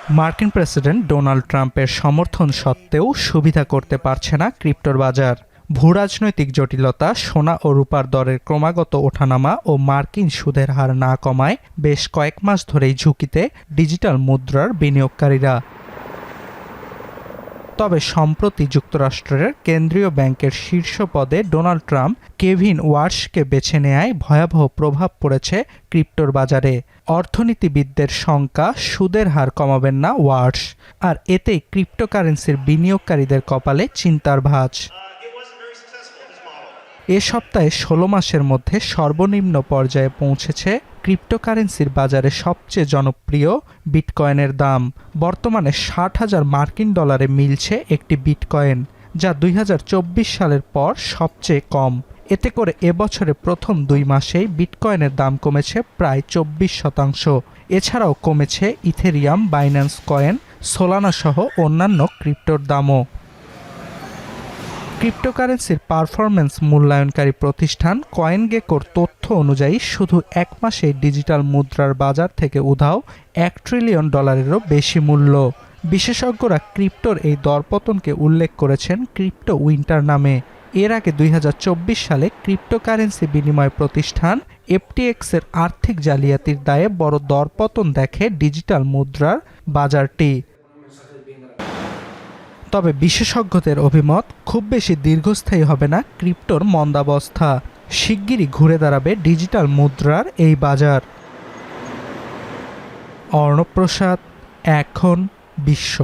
মার্কিন president Donald ট্রাম্পের সমর্থন সত্ত্বেও সুবিধা করতে পারছে না ক্রিপ্টোর বাজার। ভূরাজনৈতিক জটিলতা, সোনা ও রূপার দরের ক্রমাগত ওঠানামা ও মার্কিন সুদের হার না কমায় বেশ কয়েক মাস ধরেই ঝুঁকিতে ডিজিটাল মুদ্রার বিনিয়োগকারীরা। তবে সম্প্রতি যুক্তরাষ্ট্রের কেন্দ্রীয় ব্যাংকের শীর্ষ পদে ডোনাল্ড ট্রাম্প কেভিন ওয়ার্শকে বেছে নেয়ায় ভয়াবহ প্রভাব পড়েছে ক্রিপ্টোর বাজারে। অর্থনীতিবিদদের শঙ্কা, সুদের হার কমাবেন না ওয়ার্শ, আর এতেই ক্রিপ্টোকারেন্সির বিনিয়োগকারীদের কপালে চিন্তার ভাঁজ। এ সপ্তাহে ১৬ মাসের মধ্যে সর্বনিম্ন পর্যায়ে পৌঁছেছে ক্রিপ্টোকারেন্সির বাজারে সবচেয়ে জনপ্রিয় বিটকয়েনের দাম। বর্তমানে ৬০,০০০ মার্কিন ডলারে মিলছে একটি বিটকয়েন, যা ২০২৪ সালের পর সবচেয়ে কম। এতে করে এবছরে প্রথম ২ মাসেই বিটকয়েনের দাম কমেছে প্রায় ২৪%। এছাড়াও কমেছে ইথেরিয়াম, বাইন্যান্স কয়েন, সোলানা সহ অন্যান্য ক্রিপ্টোর দামও। ক্রিপ্টোকারেন্সির পারফরম্যান্স মূল্যায়নকারী প্রতিষ্ঠান কয়েনগেকোর তথ্য অনুযায়ী শুধু এক মাসেই ডিজিটাল মুদ্রার বাজার থেকে উধাও $১ ট্রিলিয়ন বেশি মূল্য। বিশেষজ্ঞরা ক্রিপ্টোর এই দরপতনকে উল্লেখ করেছেন ক্রিপ্টো উইন্টার নামে। এর আগে ২০২৪ সালে ক্রিপ্টোকারেন্সি বিনিময় প্রতিষ্ঠান এফটিএক্সের আর্থিক জালিয়াতির দায়ে বড় দরপতন দেখে ডিজিটাল মুদ্রার বাজারটি। তবে বিশেষজ্ঞদের অভিমত, খুব বেশি দীর্ঘস্থায়ী হবে না ক্রিপ্টোর মন্দাবস্থা। শিগগিরই ঘুরে দাঁড়াবে ডিজিটাল মুদ্রার এই বাজার। অর্ণব প্রসাদ, এখন বিশ্ব।